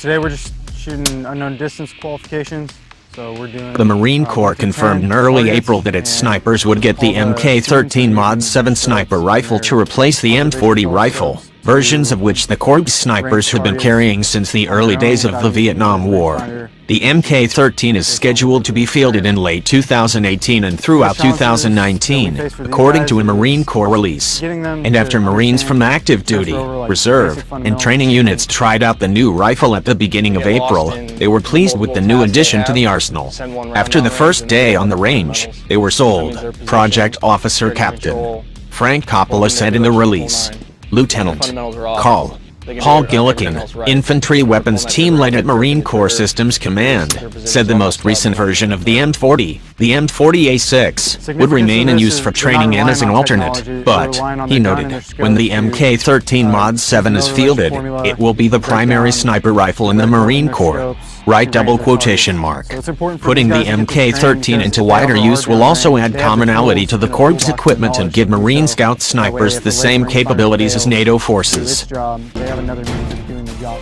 today we're just shooting unknown distance qualifications. So we're doing. The Marine Corps confirmed in early April that its snipers would get the Mk13 Mod 7 sniper rifle to replace the M40 rifle, versions of which the Corps snipers had been carrying since the early days of the Vietnam War. The Mk13 is scheduled to be fielded in late 2018 and throughout 2019, according to a Marine Corps release. And after Marines from active duty, reserve, and training units tried out the new rifle at the beginning of April, they were pleased with the new addition to the arsenal. After the first day on the range, they were sold, Project Officer Captain Frank Coppola said in the release. Lieutenant Paul Gillikin, Infantry Weapons Team Lead at Marine Corps Systems Command, said the most recent version of the M40, the M40A6, would remain in use for training and as an alternate, but, he noted, when the Mk13 Mod 7 is fielded, it will be the primary sniper rifle in the Marine Corps. Right double quotation mark. Putting the Mk13 into wider use will also add commonality to the Corps' equipment and give Marine Scout snipers the same capabilities as NATO forces. They have another means of doing the job.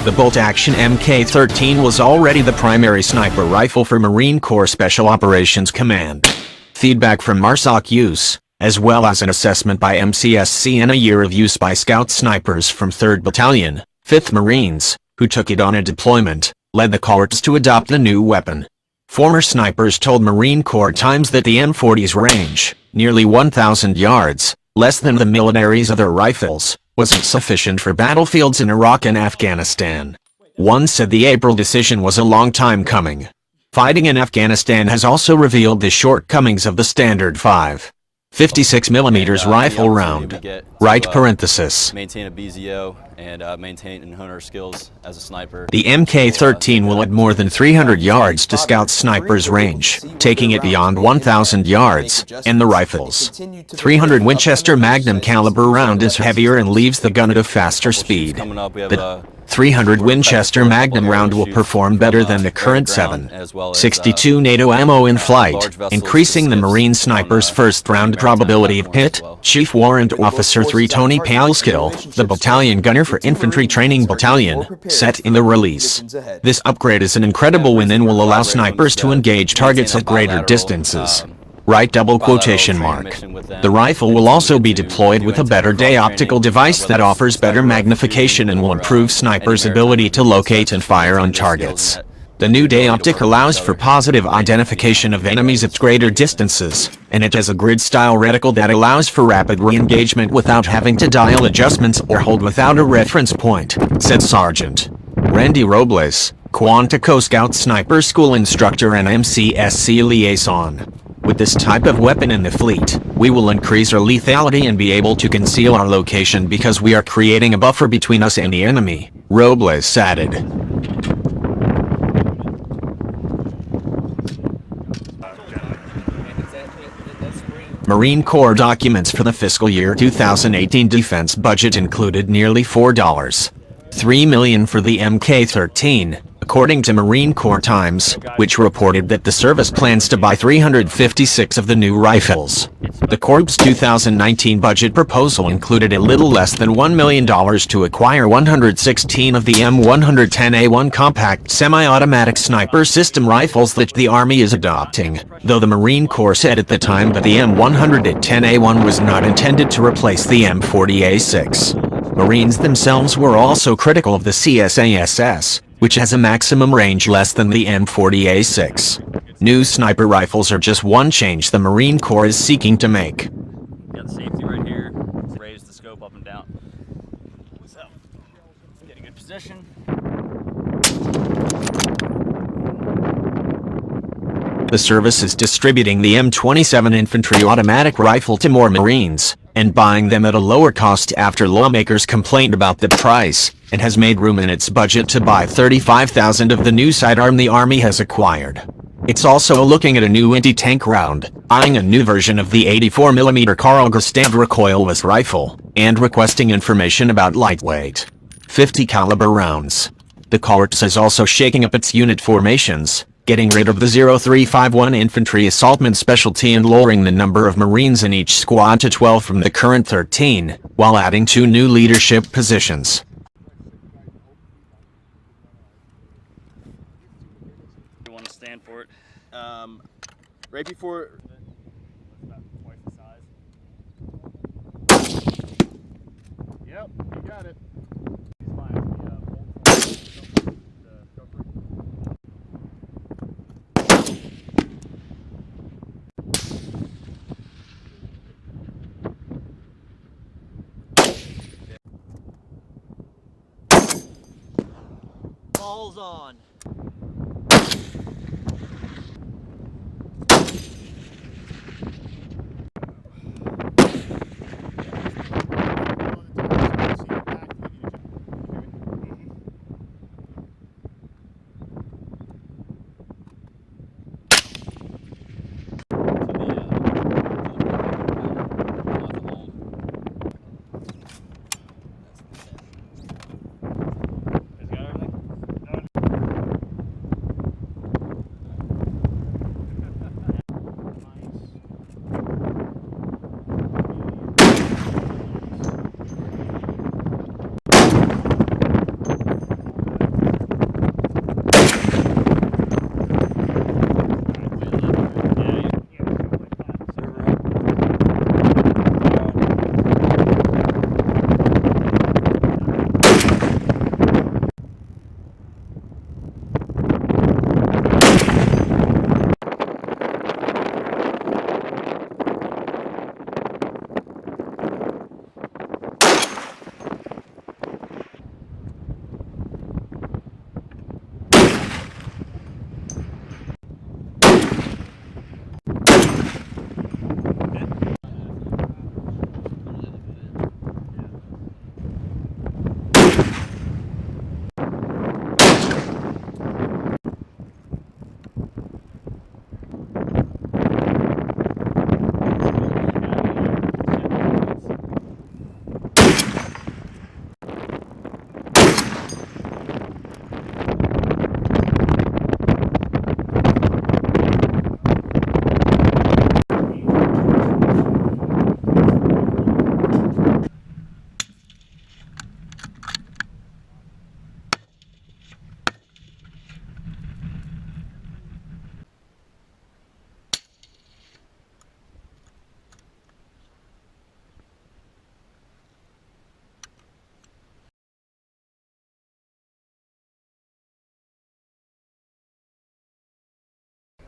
The bolt-action Mk13 was already the primary sniper rifle for Marine Corps Special Operations Command. Feedback from MARSOC use, as well as an assessment by MCSC and a year of use by Scout snipers from 3rd Battalion, 5th Marines, who took it on a deployment, led the Corps to adopt the new weapon. Former snipers told Marine Corps Times that the M40's range, nearly 1,000 yards, less than the military's other rifles, wasn't sufficient for battlefields in Iraq and Afghanistan. One said the April decision was a long time coming. Fighting in Afghanistan has also revealed the shortcomings of the standard 5.56mm rifle round. Right parenthesis. Maintain a BZO and maintain and hone our skills as a sniper. The Mk13 will add more than 300 yards to Scout snipers' range, taking it beyond 1,000 yards, and the rifle's 300 Winchester Magnum caliber round is heavier and leaves the gun at a faster speed. The 300 Winchester Magnum round will perform better than the current 7.62 NATO ammo in flight, increasing the Marine sniper's first round probability of hit, Chief Warrant Officer 3 Tony Palskill, the battalion gunner for Infantry Training Battalion, said in the release. This upgrade is an incredible win and will allow snipers to engage targets at greater distances. Right double quotation mark. The rifle will also be deployed with a better day optical device that offers better magnification and will improve snipers' ability to locate and fire on targets. The new day optic allows for positive identification of enemies at greater distances, and it has a grid-style reticle that allows for rapid re-engagement without having to dial adjustments or hold without a reference point, said Sergeant Randy Robles, Quantico Scout Sniper School instructor and MCSC liaison. With this type of weapon in the fleet, we will increase our lethality and be able to conceal our location because we are creating a buffer between us and the enemy, Robles added. Marine Corps documents for the fiscal year 2018 defense budget included nearly $4.3 million for the Mk13, according to Marine Corps Times, which reported that the service plans to buy 356 of the new rifles. The Corps' 2019 budget proposal included a little less than $1 million to acquire 116 of the M110A1 compact semi-automatic sniper system rifles that the Army is adopting, though the Marine Corps said at the time that the M110A1 was not intended to replace the M40A6. Marines themselves were also critical of the CSASS, which has a maximum range less than the M40A6. New sniper rifles are just one change the Marine Corps is seeking to make. Got the safety right here. Raise the scope up and down. What's up? Get a good position. The service is distributing the M27 infantry automatic rifle to more Marines, and buying them at a lower cost after lawmakers complained about the price, and has made room in its budget to buy 35,000 of the new sidearm the Army has acquired. It's also looking at a new anti-tank round, eyeing a new version of the 84mm Carl Gustave recoilless rifle, and requesting information about lightweight 50 caliber rounds. The Corps is also shaking up its unit formations, getting rid of the 0351 infantry assaultman specialty and lowering the number of Marines in each squad to 12 from the current 13, while adding 2 new leadership positions. You want to stand for it? Right before. About twice the size. Yep, you got it. He's fine. Balls on.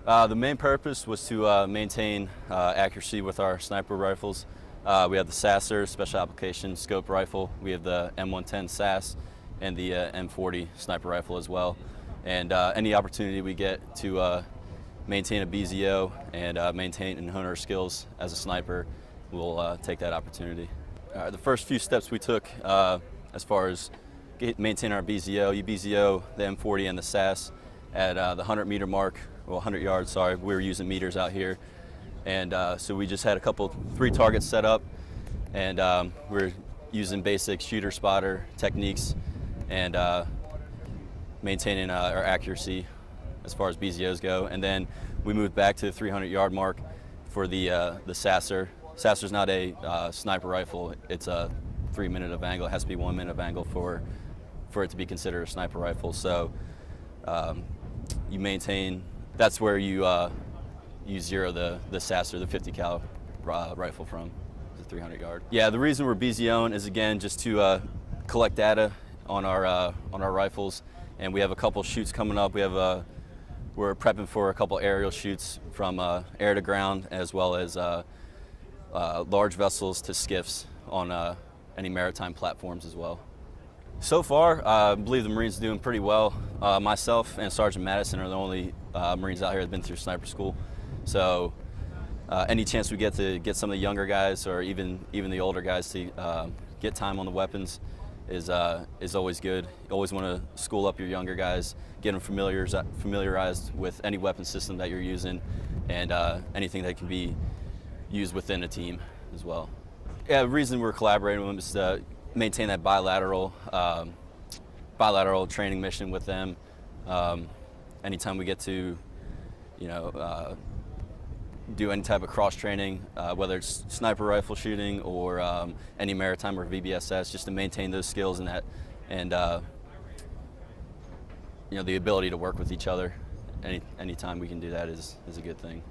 The main purpose was to maintain accuracy with our sniper rifles. We have the Sasser Special Application Scope Rifle. We have the M110 SAS and the M40 sniper rifle as well. And any opportunity we get to maintain a BZO and maintain and hone our skills as a sniper, we'll take that opportunity. The first few steps we took as far as maintaining our BZO, you BZO the M40 and the SAS at the 100-meter mark, well 100 yards, sorry, we were using meters out here. And so we just had three targets set up, and we're using basic shooter spotter techniques and maintaining our accuracy as far as BZOs go. And then we moved back to the 300-yard mark for the Sasser. Sasser's not a sniper rifle, it's a 3 minute of angle. It has to be 1 minute of angle for it to be considered a sniper rifle. So you maintain, that's where you zero the Sasser, the 50 cal rifle from, the 300 yard. Yeah, the reason we're BZOing is again just to collect data on our rifles, and we have a couple shoots coming up. We're prepping for a couple aerial shoots from air to ground, as well as large vessels to skiffs on any maritime platforms as well. So far, I believe the Marines are doing pretty well. Myself and Sergeant Madison are the only Marines out here that have been through sniper school. So any chance we get to get some of the younger guys or even the older guys to get time on the weapons is always good. You always want to school up your younger guys, get them familiarized with any weapon system that you're using, and anything that can be used within a team as well. Yeah, the reason we're collaborating with them is to maintain that bilateral training mission with them. Anytime we get to, do any type of cross training, whether it's sniper rifle shooting or any maritime or VBSS, just to maintain those skills and that, and the ability to work with each other. Anytime we can do that is a good thing.